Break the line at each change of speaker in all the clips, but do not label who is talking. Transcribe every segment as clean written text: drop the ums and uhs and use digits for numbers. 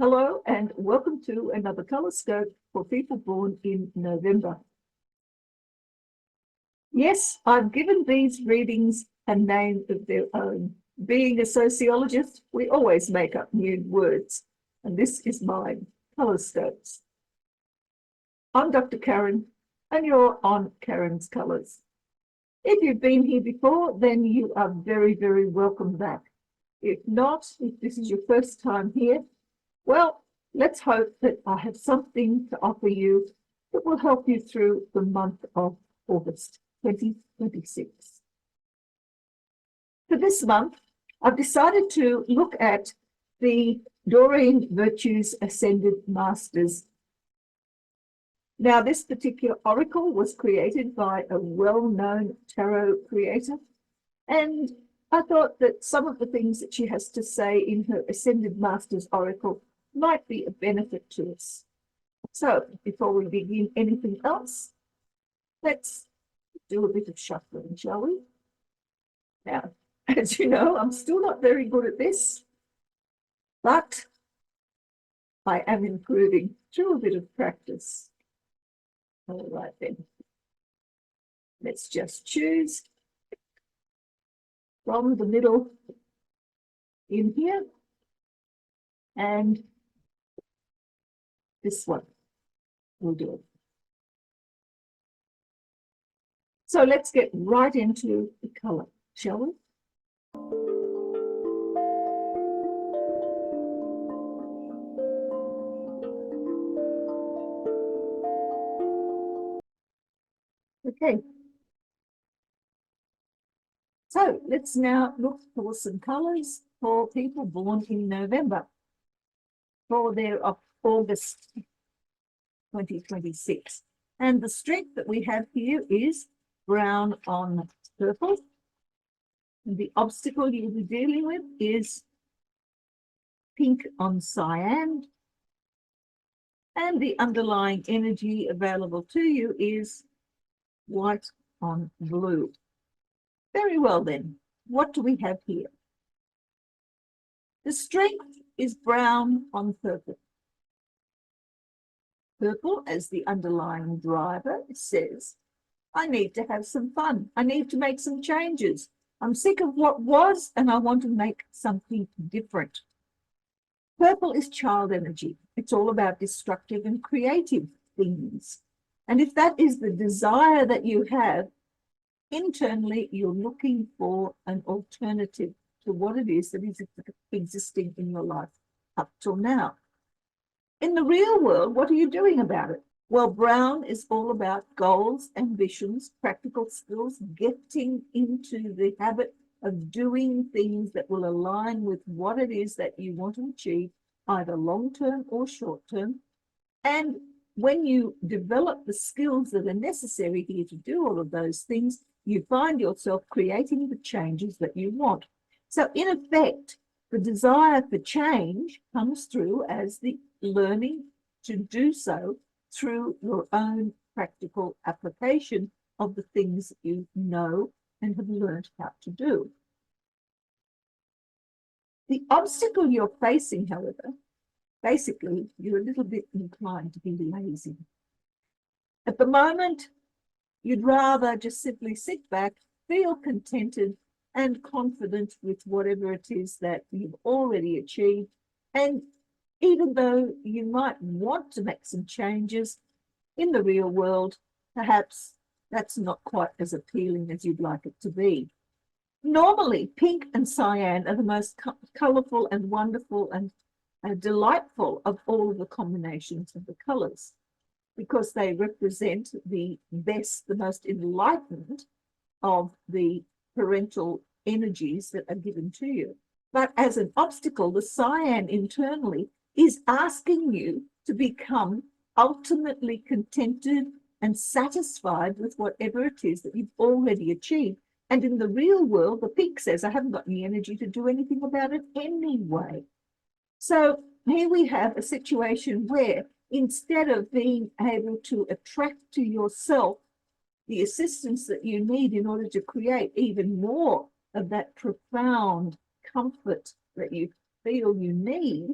Hello and welcome to another Colorscope for people born in November. Yes, I've given these readings a name of their own. Being a sociologist, we always make up new words, and this is mine, Colorscopes. I'm Dr. Karen, and you're on Karen's Colours. If you've been here before, then you are very, very welcome back. If not, if this is your first time here, well, let's hope that I have something to offer you that will help you through the month of August 2026. For this month, I've decided to look at the Doreen Virtues Ascended Masters. Now, this particular oracle was created by a well-known tarot creator, and I thought that some of the things that she has to say in her Ascended Masters oracle might be a benefit to us. So before we begin anything else, let's do a bit of shuffling, shall we? Now, as you know, I'm still not very good at this, but I am improving through a bit of practice. All right then. Let's just choose from the middle in here and this one will do it. So let's get right into the color, shall we? Okay. So let's now look for some colors for people born in November for their August 2026. And the strength that we have here is brown on purple. And the obstacle you'll be dealing with is pink on cyan. And the underlying energy available to you is white on blue. Very well then, what do we have here? The strength is brown on purple. Purple as the underlying driver says, I need to have some fun. I need to make some changes. I'm sick of what was and I want to make something different. Purple is child energy. It's all about destructive and creative things. And if that is the desire that you have, internally, you're looking for an alternative to what it is that is existing in your life up till now. In the real world, what are you doing about it? Well, brown is all about goals, ambitions, practical skills, getting into the habit of doing things that will align with what it is that you want to achieve, either long-term or short-term. And when you develop the skills that are necessary here to do all of those things, you find yourself creating the changes that you want. So in effect, the desire for change comes through as the learning to do so through your own practical application of the things that you know and have learned how to do. The obstacle you're facing, however, basically, you're a little bit inclined to be lazy. At the moment, you'd rather just simply sit back, feel contented and confident with whatever it is that you've already achieved. And even though you might want to make some changes in the real world, perhaps that's not quite as appealing as you'd like it to be. Normally, pink and cyan are the most colorful and wonderful and delightful of all of the combinations of the colors, because they represent the best, the most enlightened of the parental energies that are given to you. But as an obstacle, the cyan internally is asking you to become ultimately contented and satisfied with whatever it is that you've already achieved. And in the real world, the pink says, I haven't got any energy to do anything about it anyway. So here we have a situation where instead of being able to attract to yourself the assistance that you need in order to create even more of that profound comfort that you feel you need,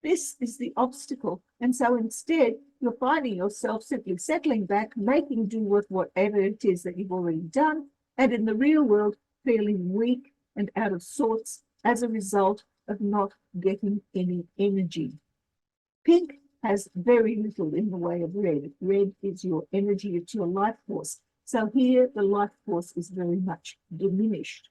This is the obstacle. And so instead, you're finding yourself simply settling back, making do with whatever it is that you've already done, and in the real world, feeling weak and out of sorts as a result of not getting any energy. Pink has very little in the way of red. Red is your energy, it's your life force. So here, the life force is very much diminished.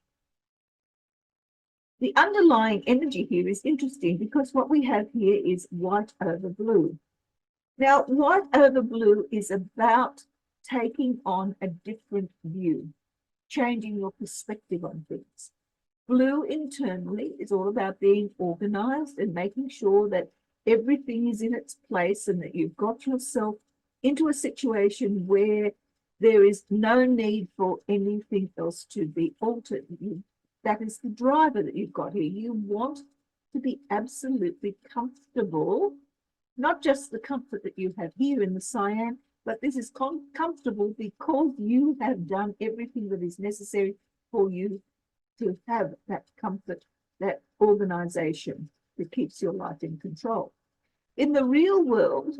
The underlying energy here is interesting because what we have here is white over blue. Now, white over blue is about taking on a different view, changing your perspective on things. Blue internally is all about being organized and making sure that everything is in its place and that you've got yourself into a situation where there is no need for anything else to be altered. That is the driver that you've got here. You want to be absolutely comfortable, not just the comfort that you have here in the cyan, but this is comfortable because you have done everything that is necessary for you to have that comfort, that organization that keeps your life in control. In the real world,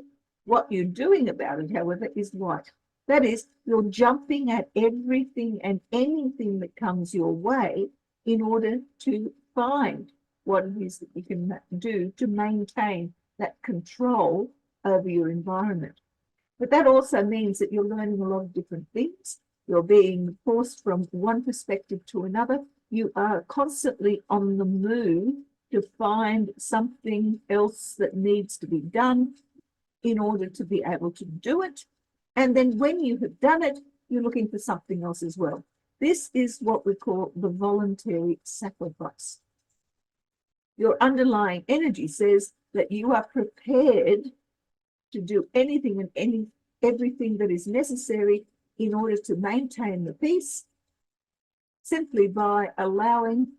what you're doing about it, however, is white. That is, you're jumping at everything and anything that comes your way in order to find what it is that you can do to maintain that control over your environment. But that also means that you're learning a lot of different things. You're being forced from one perspective to another. You are constantly on the move to find something else that needs to be done in order to be able to do it. And then when you have done it, you're looking for something else as well. This is what we call the voluntary sacrifice. Your underlying energy says that you are prepared to do anything and everything that is necessary in order to maintain the peace, simply by allowing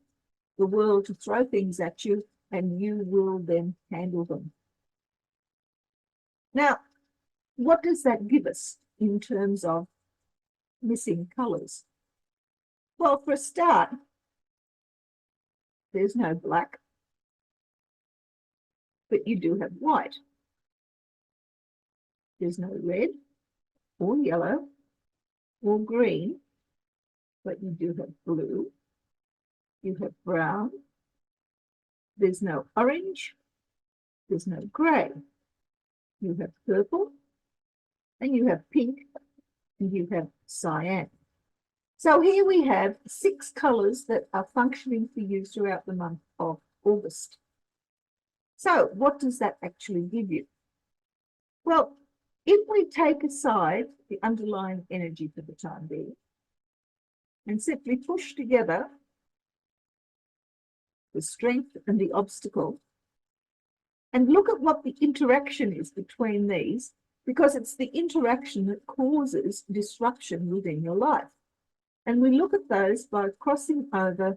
the world to throw things at you and you will then handle them. Now, what does that give us in terms of missing colors? Well, for a start, there's no black, but you do have white. There's no red or yellow or green, but you do have blue. You have brown. There's no orange. There's no gray. You have purple, and you have pink, and you have cyan. So here we have 6 colors that are functioning for you throughout the month of August. So what does that actually give you? Well, if we take aside the underlying energy for the time being and simply push together the strength and the obstacle and look at what the interaction is between these, because it's the interaction that causes disruption within your life. And we look at those by crossing over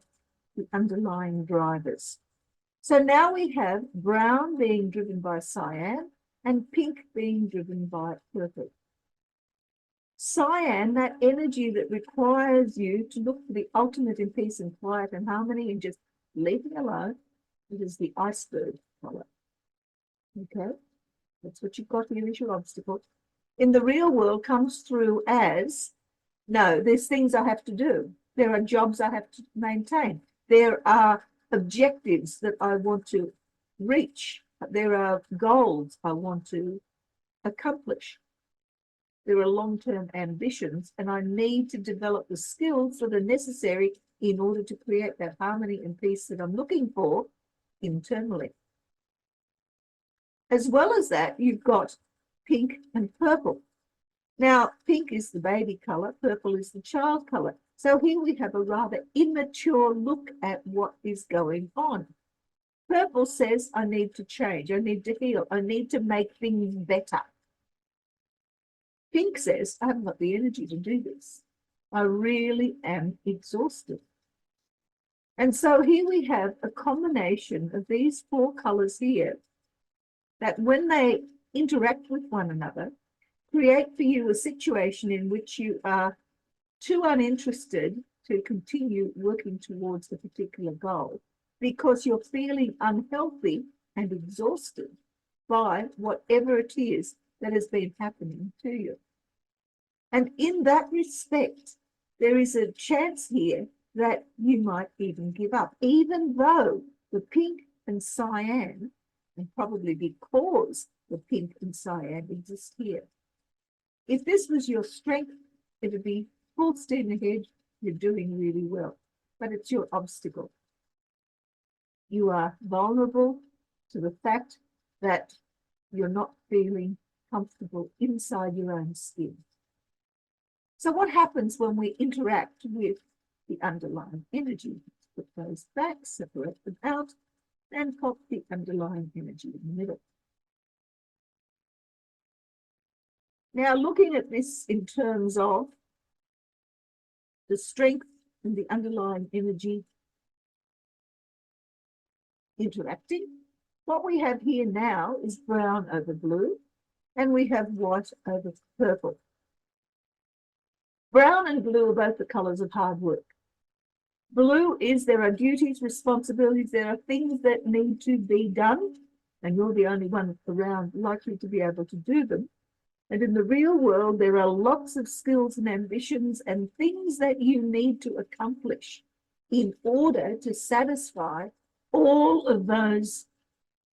the underlying drivers. So now we have brown being driven by cyan and pink being driven by purple. Cyan, that energy that requires you to look for the ultimate in peace and quiet and harmony and just leaving alone, it is the iceberg color. Okay, that's what you've got here as your obstacle. In the real world comes through as, no, there's things I have to do. There are jobs I have to maintain. There are objectives that I want to reach. There are goals I want to accomplish. There are long-term ambitions, and I need to develop the skills that are necessary in order to create that harmony and peace that I'm looking for internally. As well as that, you've got pink and purple. Now, pink is the baby color, purple is the child color. So here we have a rather immature look at what is going on. Purple says, I need to change, I need to heal, I need to make things better. Pink says, I haven't got the energy to do this. I really am exhausted. And so here we have a combination of these 4 colors here that when they interact with one another, create for you a situation in which you are too uninterested to continue working towards a particular goal because you're feeling unhealthy and exhausted by whatever it is that has been happening to you. And in that respect, there is a chance here that you might even give up, even though the pink and cyan, and probably because the pink and cyan exist here. If this was your strength, it would be full steam ahead, you're doing really well, but it's your obstacle. You are vulnerable to the fact that you're not feeling comfortable inside your own skin. So what happens when we interact with the underlying energy? Put those back, separate them out, and pop the underlying energy in the middle. Now, looking at this in terms of the strength and the underlying energy interacting, what we have here now is brown over blue, and we have white over purple. Brown and blue are both the colors of hard work. Blue is there are duties, responsibilities, there are things that need to be done, and you're the only one around likely to be able to do them. And in the real world, there are lots of skills and ambitions and things that you need to accomplish in order to satisfy all of those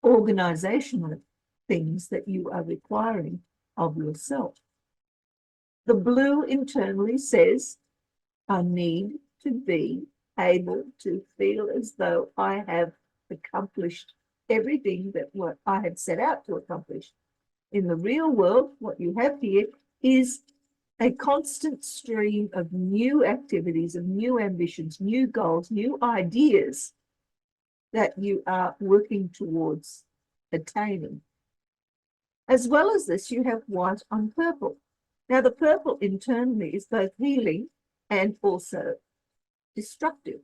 organizational things that you are requiring of yourself. The blue internally says, I need to be able to feel as though I have accomplished everything that what I had set out to accomplish. In the real world, what you have here is a constant stream of new activities, of new ambitions, new goals, new ideas that you are working towards attaining. As well as this, you have white on purple. Now, the purple internally is both healing and also destructive.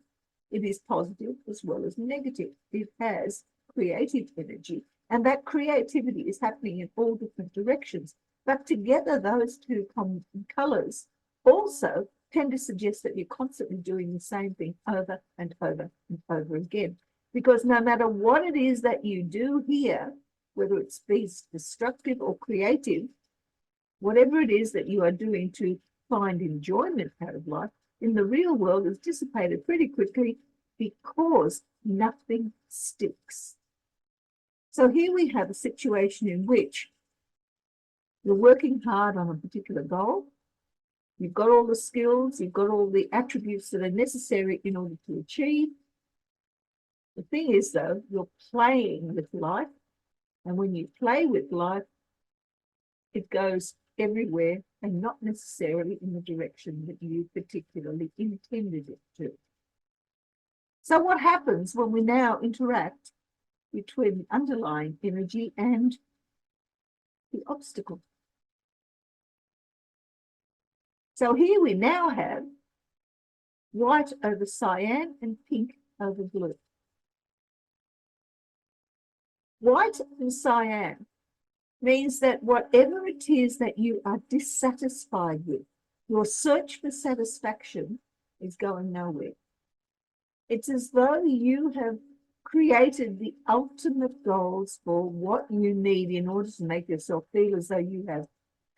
It is positive as well as negative. It has creative energy, and that creativity is happening in all different directions. But together, those two colors also tend to suggest that you're constantly doing the same thing over and over and over again. Because no matter what it is that you do here, whether it's destructive or creative, whatever it is that you are doing to find enjoyment out of life, in the real world is dissipated pretty quickly because nothing sticks. So here we have a situation in which you're working hard on a particular goal. You've got all the skills, you've got all the attributes that are necessary in order to achieve. The thing is, though, you're playing with life. And when you play with life, it goes everywhere and not necessarily in the direction that you particularly intended it to. So what happens when we now interact between the underlying energy and the obstacle? So here we now have white over cyan and pink over blue. White and cyan means that whatever it is that you are dissatisfied with, your search for satisfaction is going nowhere. It's as though you have created the ultimate goals for what you need in order to make yourself feel as though you have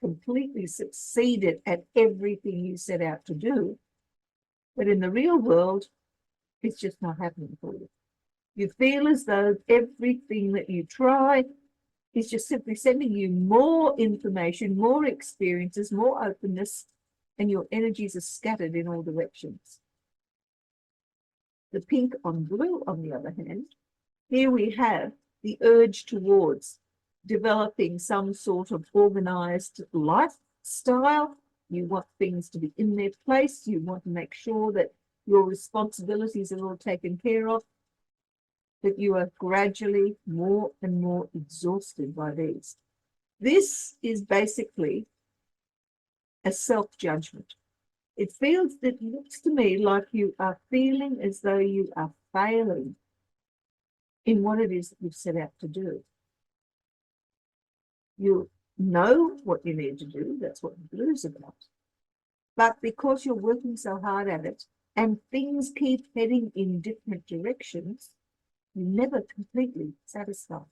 completely succeeded at everything you set out to do. But in the real world, it's just not happening for you. You feel as though everything that you try is just simply sending you more information, more experiences, more openness, and your energies are scattered in all directions. The pink on blue, on the other hand, here we have the urge towards developing some sort of organized lifestyle. You want things to be in their place. You want to make sure that your responsibilities are all taken care of, that you are gradually more and more exhausted by these. This is basically a self-judgment. It looks to me like you are feeling as though you are failing in what it is that you've set out to do. You know what you need to do. That's what the blue is about. But because you're working so hard at it and things keep heading in different directions, You're never completely satisfied.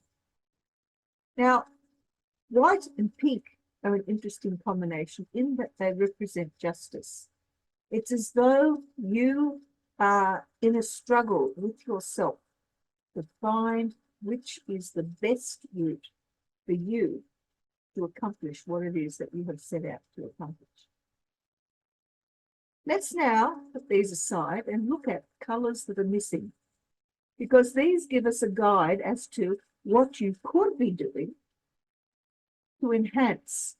Now, white and pink are an interesting combination in that they represent justice. It's as though you are in a struggle with yourself to find which is the best route for you to accomplish what it is that you have set out to accomplish. Let's now put these aside and look at colours that are missing, because these give us a guide as to what you could be doing to enhance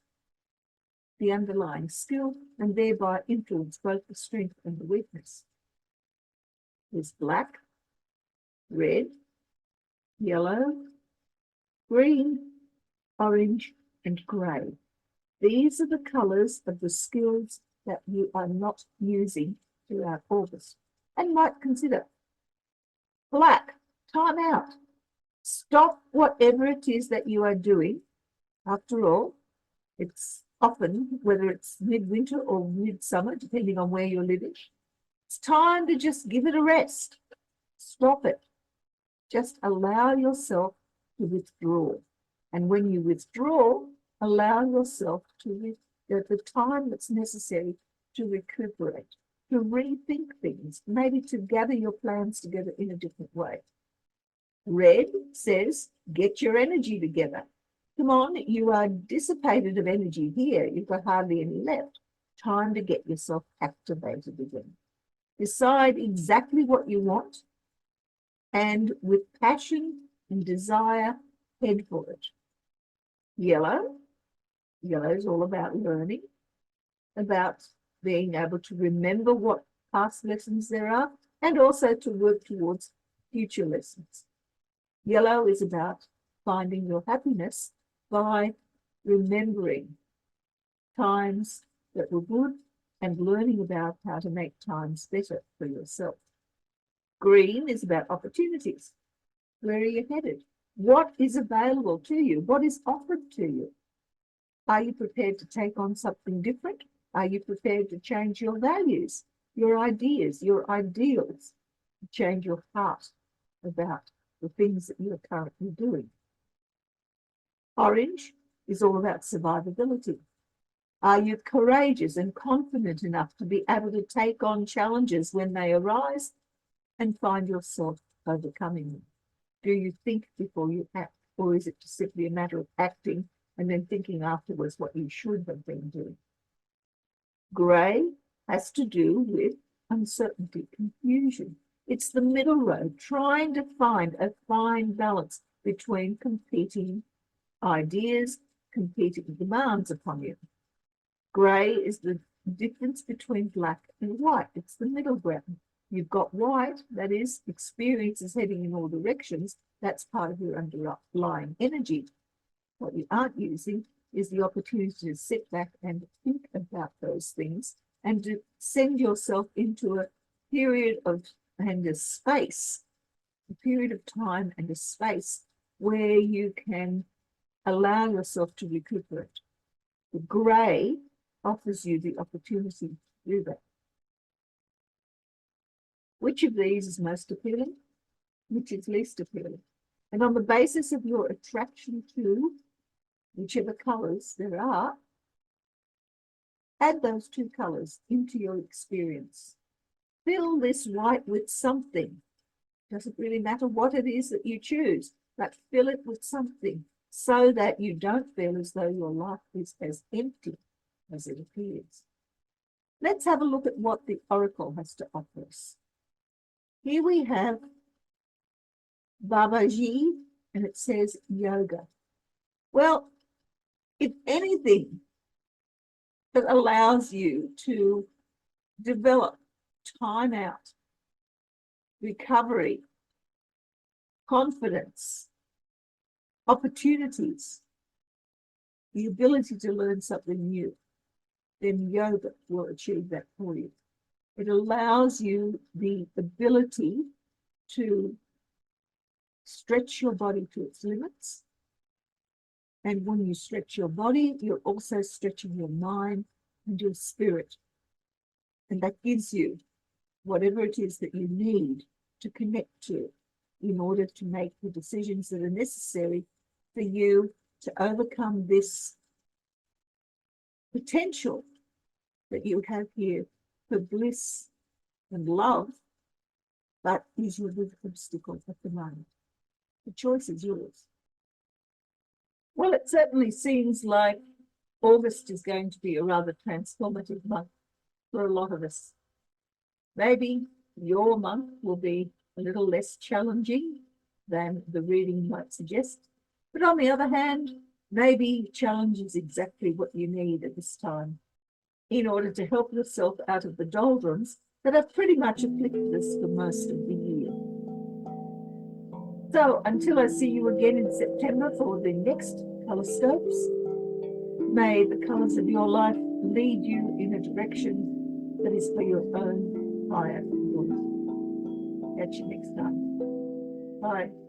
the underlying skill and thereby influence both the strength and the weakness. There's black, red, yellow, green, orange, and grey. These are the colours of the skills that you are not using throughout August and might consider. Black, time out. Stop whatever it is that you are doing. After all, it's often, whether it's midwinter or midsummer, depending on where you're living, it's time to just give it a rest. Stop it. Just allow yourself to withdraw. And when you withdraw, allow yourself to the time that's necessary to recuperate, to rethink things, maybe to gather your plans together in a different way. Red says, get your energy together. Come on, you are dissipated of energy here. You've got hardly any left. Time to get yourself activated again. Decide exactly what you want, and with passion and desire, head for it. Yellow is all about learning, about being able to remember what past lessons there are, and also to work towards future lessons. Yellow is about finding your happiness by remembering times that were good and learning about how to make times better for yourself. Green is about opportunities. Where are you headed? What is available to you? What is offered to you? Are you prepared to take on something different? Are you prepared to change your values, your ideas, your ideals, to change your heart about the things that you are currently doing? Orange is all about survivability. Are you courageous and confident enough to be able to take on challenges when they arise and find yourself overcoming them? Do you think before you act, or is it just simply a matter of acting and then thinking afterwards what you should have been doing? Grey has to do with uncertainty, confusion. It's the middle road, trying to find a fine balance between competing ideas, competing demands upon you. Grey is the difference between black and white. It's the middle ground. You've got white, that is, experiences heading in all directions. That's part of your underlying energy. What you aren't using is the opportunity to sit back and think about those things and to send yourself into a period of and a space, a period of time and a space where you can allow yourself to recuperate. The grey offers you the opportunity to do that. Which of these is most appealing? Which is least appealing? And on the basis of your attraction to whichever colours there are, add those two colours into your experience. Fill this white with something. Doesn't really matter what it is that you choose, but fill it with something so that you don't feel as though your life is as empty as it appears. Let's have a look at what the Oracle has to offer us. Here we have Babaji, and it says yoga. Well, if anything that allows you to develop time out, recovery, confidence, opportunities, the ability to learn something new, then yoga will achieve that for you. It allows you the ability to stretch your body to its limits. And when you stretch your body, you're also stretching your mind and your spirit. And that gives you whatever it is that you need to connect to in order to make the decisions that are necessary for you to overcome this potential that you have here for bliss and love, but is your big obstacle at the moment. The choice is yours. Well, it certainly seems like August is going to be a rather transformative month for a lot of us. Maybe your month will be a little less challenging than the reading might suggest. But on the other hand, maybe challenge is exactly what you need at this time in order to help yourself out of the doldrums that have pretty much afflicted us for most of the year. So until I see you again in September for the next Colorscopes, may the colours of your life lead you in a direction that is for your own higher good. Catch you next time. Bye.